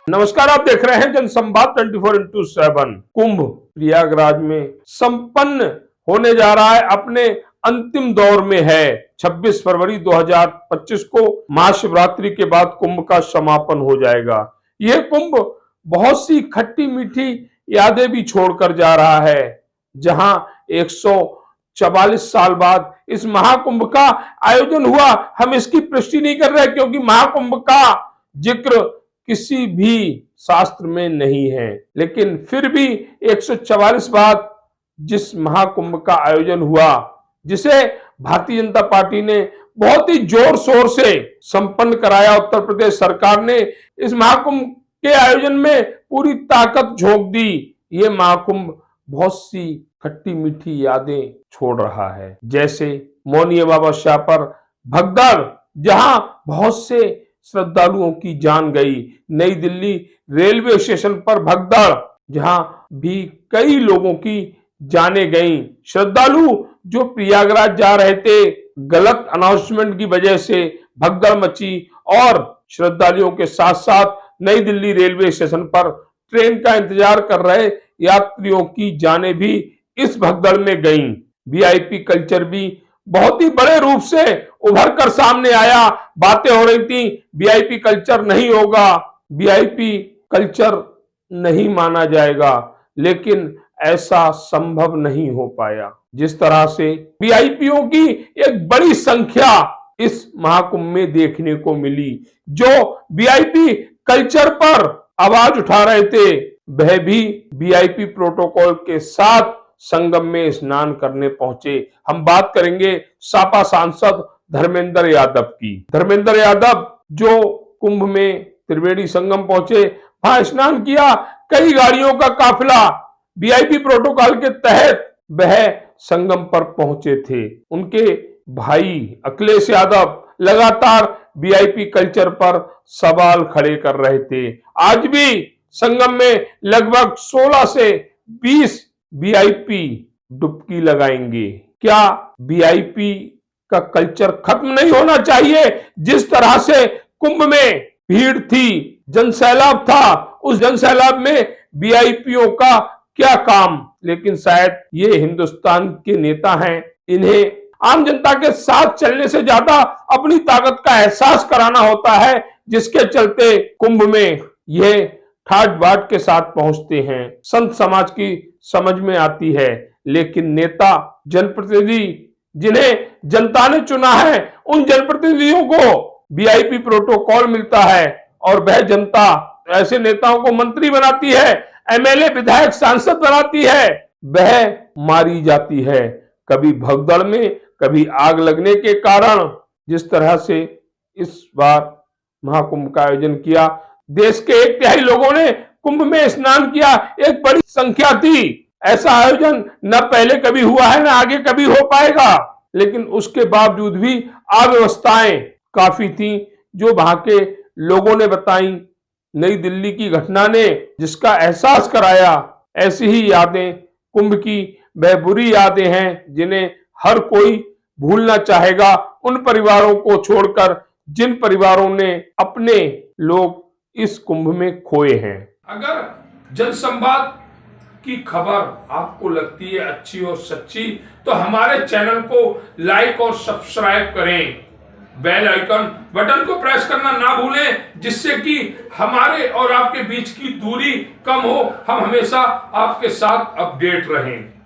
नमस्कार, आप देख रहे हैं जनसंवाद 24x7। कुंभ प्रयागराज में संपन्न होने जा रहा है, अपने अंतिम दौर में है। 26 फरवरी 2025 को महाशिवरात्रि के बाद कुंभ का समापन हो जाएगा। यह कुंभ बहुत सी खट्टी मीठी यादें भी छोड़कर जा रहा है। जहां 144 साल बाद इस महाकुंभ का आयोजन हुआ, हम इसकी पुष्टि नहीं कर रहे क्योंकि महाकुंभ का जिक्र किसी भी शास्त्र में नहीं है, लेकिन फिर भी 144 बाद जिस महाकुंभ का आयोजन हुआ, जिसे भारतीय जनता पार्टी ने बहुत ही जोर शोर से संपन्न कराया, उत्तर प्रदेश सरकार ने इस महाकुंभ के आयोजन में पूरी ताकत झोंक दी। ये महाकुंभ बहुत सी खट्टी मीठी यादें छोड़ रहा है, जैसे मौनी अमावस्या पर भगदड़, जहां बहुत से श्रद्धालुओं की जान गई। नई दिल्ली रेलवे स्टेशन पर भगदड़, जहां भी कई लोगों की जानें गईं। श्रद्धालु जो प्रयागराज जा रहे थे, गलत अनाउंसमेंट की वजह से भगदड़ मची और श्रद्धालुओं के साथ साथ नई दिल्ली रेलवे स्टेशन पर ट्रेन का इंतजार कर रहे यात्रियों की जानें भी इस भगदड़ में गईं। वीआईपी कल्चर भी बहुत ही बड़े रूप से उभर कर सामने आया। बातें हो रही थी वीआईपी कल्चर नहीं होगा, वीआईपी कल्चर नहीं माना जाएगा, लेकिन ऐसा संभव नहीं हो पाया। जिस तरह से वीआईपीओं की एक बड़ी संख्या इस महाकुंभ में देखने को मिली, जो वीआईपी कल्चर पर आवाज उठा रहे थे, वह भी वीआईपी प्रोटोकॉल के साथ संगम में स्नान करने पहुंचे। हम बात करेंगे सपा सांसद धर्मेंद्र यादव की। धर्मेंद्र यादव जो कुंभ में त्रिवेणी संगम पहुंचे, वहां स्नान किया। कई गाड़ियों का काफिला वीआईपी प्रोटोकॉल के तहत वह संगम पर पहुंचे थे। उनके भाई अखिलेश यादव लगातार वीआईपी कल्चर पर सवाल खड़े कर रहे थे। आज भी संगम में लगभग 16 से 20 वीआईपी डुबकी लगाएंगे। क्या वीआईपी का कल्चर खत्म नहीं होना चाहिए? जिस तरह से कुंभ में भीड़ थी, जनसैलाब था, उस जनसैलाब में वीआईपीओं का क्या काम? लेकिन शायद ये हिंदुस्तान के नेता हैं, इन्हें आम जनता के साथ चलने से ज्यादा अपनी ताकत का एहसास कराना होता है, जिसके चलते कुंभ में यह ठाट बाट के साथ पहुंचते हैं। संत समाज की समझ में आती है, लेकिन नेता, जनप्रतिनिधि जिन्हें जनता ने चुना है, उन जनप्रतिनिधियों को वीआईपी प्रोटोकॉल मिलता है और वह जनता ऐसे नेताओं को मंत्री बनाती है, एमएलए, विधायक, सांसद बनाती है, वह मारी जाती है, कभी भगदड़ में, कभी आग लगने के कारण। जिस तरह से इस बार महाकुंभ का आयोजन किया, देश के 1/3 लोगों ने कुंभ में स्नान किया, एक बड़ी संख्या थी। ऐसा आयोजन न पहले कभी हुआ है, न आगे कभी हो पाएगा, लेकिन उसके बावजूद भी अव्यवस्थाएं काफी थी जो वहां के लोगों ने बताई। नई दिल्ली की घटना ने जिसका एहसास कराया, ऐसी ही यादें कुंभ की वह बुरी यादें हैं जिन्हें हर कोई भूलना चाहेगा, उन परिवारों को छोड़कर जिन परिवारों ने अपने लोग इस कुंभ में खोए हैं। अगर जनसंवाद की खबर आपको लगती है अच्छी और सच्ची, तो हमारे चैनल को लाइक और सब्सक्राइब करें। बेल आइकन बटन को प्रेस करना ना भूलें, जिससे कि हमारे और आपके बीच की दूरी कम हो, हम हमेशा आपके साथ अपडेट रहें।